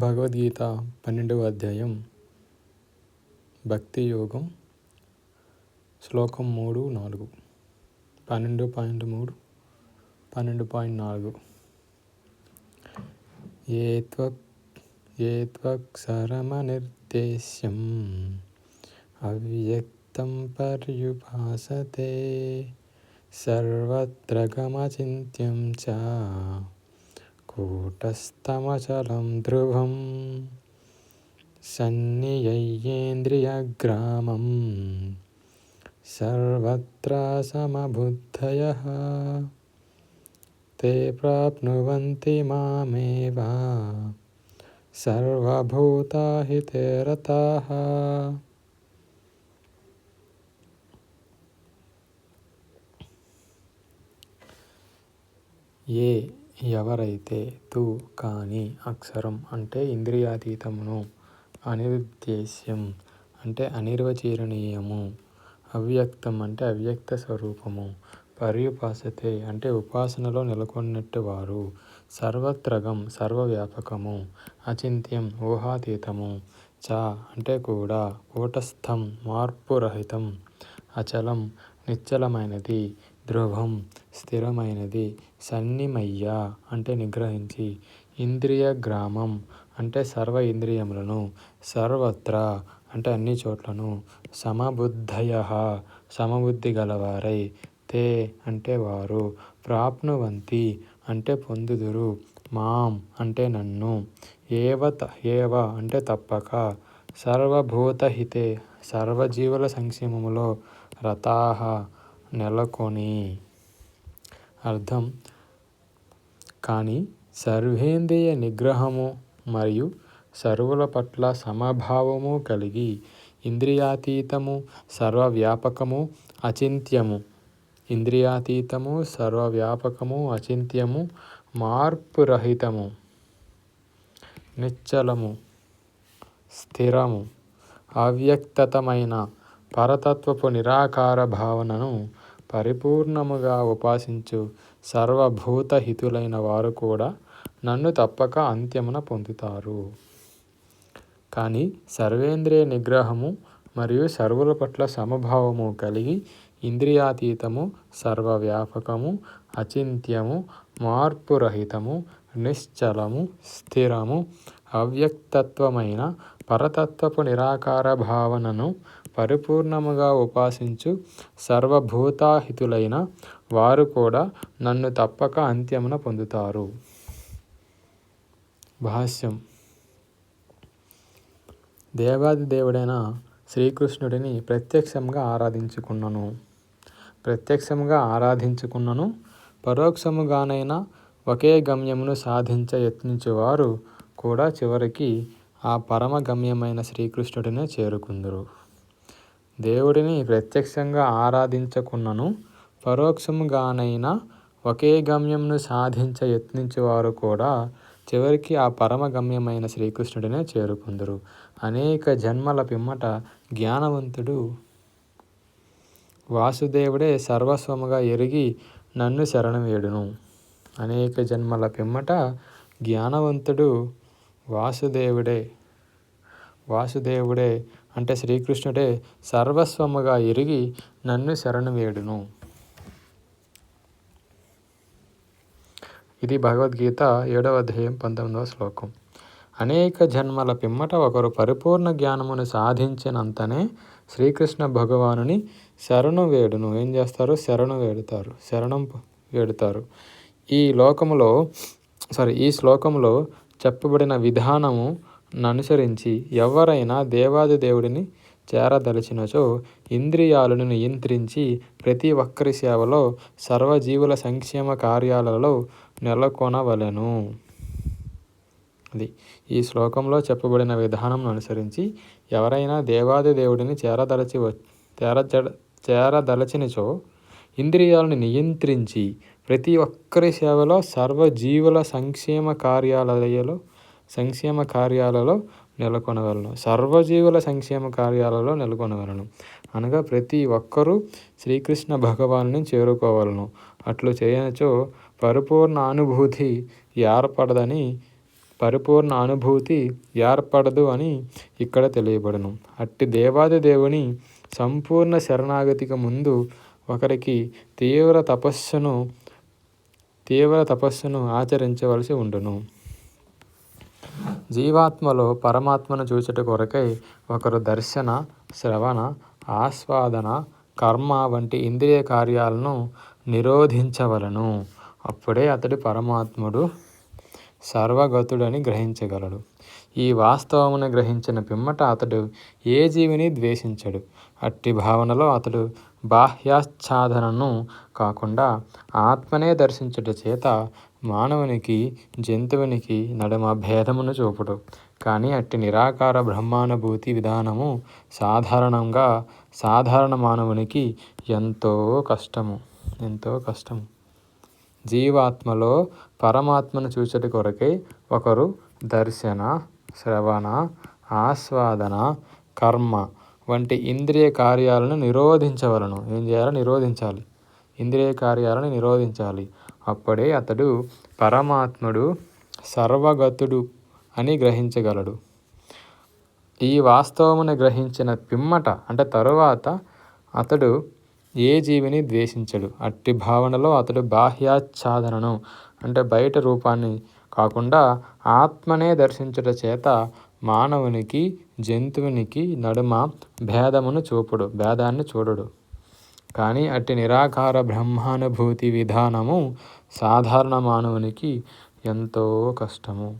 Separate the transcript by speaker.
Speaker 1: భగవద్గీత 12వ అధ్యాయం భక్తి యోగం శ్లోకం 3-4 12.3 12.4 ఏత్వక్షరమనిర్దేశ్యం అవ్యక్తం పర్యుపాసతే సర్వత్ర గమచింత్యం చ కూటస్థమచలం ధ్రువం సన్నియయ్యేంద్రియగ్రామం సర్వత్ర సమబుద్ధయః తే ప్రాప్నువంతి మామేవ సర్వభూతహితే రతాః. ఎవరైతే తు కానీ అక్షరం అంటే ఇంద్రియాతీతమును, అనిర్దేశ్యం అంటే అనిర్వచనీయము, అవ్యక్తం అంటే అవ్యక్త స్వరూపము, పర్యుపాసతే అంటే ఉపాసనలో నెలకొన్నట్టు వారు, సర్వత్రగం సర్వవ్యాపకము, అచింత్యం ఊహాతీతము, చ అంటే కూడా, కూటస్థం మార్పురహితం, అచలం నిశ్చలమైనది, ధ్రువం స్థిరమైనది, సన్నిమయ్య అంటే నిగ్రహించి, ఇంద్రియ గ్రామం అంటే సర్వ ఇంద్రియములను, సర్వత్ర అంటే అన్ని చోట్లను, సమబుద్ధయః సమబుద్ధి గలవారై, తే అంటే వారు, ప్రాప్నువంతి అంటే పొందుదురు, మాం అంటే నన్ను, ఏవ అంటే తప్పక, సర్వభూతహితే సర్వజీవుల సంక్షేమములో, రతాః నెలకొని. అర్థం: కానీ సర్వేంద్రియ నిగ్రహము మరియు సర్వుల పట్ల సమభావము కలిగి, ఇంద్రియాతీతము సర్వవ్యాపకము అచింత్యము, ఇంద్రియాతీతము సర్వవ్యాపకము అచింత్యము, మార్పురహితము, నిశ్చలము, స్థిరము, అవ్యక్తమైన పరతత్వపు నిరాకార భావనను పరిపూర్ణముగా ఉపాసించు సర్వభూతహితులైన వారు కూడా నన్ను తప్పక అంత్యమున పొందుతారు. కానీ సర్వేంద్రియ నిగ్రహము మరియు సర్వుల పట్ల సమభావము కలిగి, ఇంద్రియాతీతము సర్వవ్యాపకము అచింత్యము, మార్పురహితము, నిశ్చలము, స్థిరము, అవ్యక్తత్వమైన పరతత్వపు నిరాకార భావనను పరిపూర్ణముగా ఉపాసించు సర్వభూతాహితులైన వారు కూడా నన్ను తప్పక అంత్యమున పొందుతారు. భాష్యం: దేవాది దేవుడైన శ్రీకృష్ణుడిని ప్రత్యక్షంగా ఆరాధించుకున్నను, పరోక్షముగానైనా ఒకే గమ్యమును సాధించ యత్నించువారు కూడా చివరికి ఆ పరమ గమ్యమైన శ్రీకృష్ణుడినే చేరుకుందురు. దేవుడిని ప్రత్యక్షంగా ఆరాధించుకున్నను, పరోక్షముగానైనా ఒకే గమ్యమును సాధించ యత్నించువారు కూడా చివరికి ఆ పరమ గమ్యమైన శ్రీకృష్ణుడినే చేరుకుందురు. అనేక జన్మల పిమ్మట జ్ఞానవంతుడు వాసుదేవుడే సర్వస్వముగా ఎరిగి నన్ను శరణువేడును. అనేక జన్మల పిమ్మట జ్ఞానవంతుడు వాసుదేవుడే అంటే శ్రీకృష్ణుడే సర్వస్వముగా ఎరిగి నన్ను శరణువేడును. ఇది భగవద్గీత 7వ అధ్యాయం 19వ శ్లోకం. అనేక జన్మల పిమ్మట ఒకరు పరిపూర్ణ జ్ఞానమును సాధించినంతనే శ్రీకృష్ణ భగవానుని శరణు వేడును. ఏం చేస్తారు? శరణం వేడుతారు. ఈ శ్లోకములో చెప్పబడిన విధానము అనుసరించి ఎవరైనా దేవాది దేవుడిని చేరదలిచినచో ఇంద్రియాలను నియంత్రించి ప్రతి ఒక్కరి సేవలో సర్వజీవుల సంక్షేమ కార్యాలలో నెలకొనవలెను. ఈ శ్లోకంలో చెప్పబడిన విధానం అనుసరించి ఎవరైనా దేవాది దేవుడిని చేరదలచినచో ఇంద్రియాలను నియంత్రించి ప్రతి ఒక్కరి సేవలో సర్వజీవుల సంక్షేమ కార్యాలలో నెలకొనవలను. సర్వజీవుల సంక్షేమ కార్యాలలో నెలకొనవలను అనగా ప్రతి ఒక్కరూ శ్రీకృష్ణ భగవానుని చేరుకోవలను. అట్లు చేయనచో పరిపూర్ణ అనుభూతి ఏర్పడదని పరిపూర్ణ అనుభూతి ఏర్పడదు అని ఇక్కడ తెలియబడును. అట్టి దేవాది దేవుని సంపూర్ణ శరణాగతికి ముందు ఒకరికి తీవ్ర తపస్సును ఆచరించవలసి ఉండును. జీవాత్మలో పరమాత్మను చూచుట కొరకై ఒకరు దర్శన, శ్రవణ, ఆస్వాదన, కర్మ వంటి ఇంద్రియ కార్యాలను నిరోధించవలను. అప్పుడే అతడు పరమాత్ముడు సర్వగతుడని గ్రహించగలడు. ఈ వాస్తవమును గ్రహించిన పిమ్మట అతడు ఏ జీవిని ద్వేషించడు. అట్టి భావనలో అతడు బాహ్యాచ్ఛాదనను కాకుండా ఆత్మనే దర్శించుట చేత మానవునికి జంతువునికి నడుమ భేదమును చూపుడు. కానీ అట్టి నిరాకార బ్రహ్మానుభూతి విధానము సాధారణ మానవునికి ఎంతో కష్టము. జీవాత్మలో పరమాత్మను చూచుట కొరకై ఒకరు దర్శన, శ్రవణ, ఆస్వాదన, కర్మ వంటి ఇంద్రియ కార్యాలను నిరోధించవలను. ఏం చేయాలి? నిరోధించాలి. ఇంద్రియ కార్యాలను నిరోధించాలి. అప్పుడే అతడు పరమాత్ముడు సర్వగతుడు అని గ్రహించగలడు. ఈ వాస్తవమును గ్రహించిన పిమ్మట అంటే తరువాత అతడు ఏ జీవిని ద్వేషించడు. అట్టి భావనలో అతడు బాహ్యాచ్ఛాదనను అంటే బయట రూపాన్ని కాకుండా ఆత్మనే దర్శించుట చేత మానవునికి జంతువునికి నడుమ భేదాన్ని చూడడు. కానీ అట్టి నిరాకార బ్రహ్మానుభూతి విధానము సాధారణ మానవునికి ఎంతో కష్టము.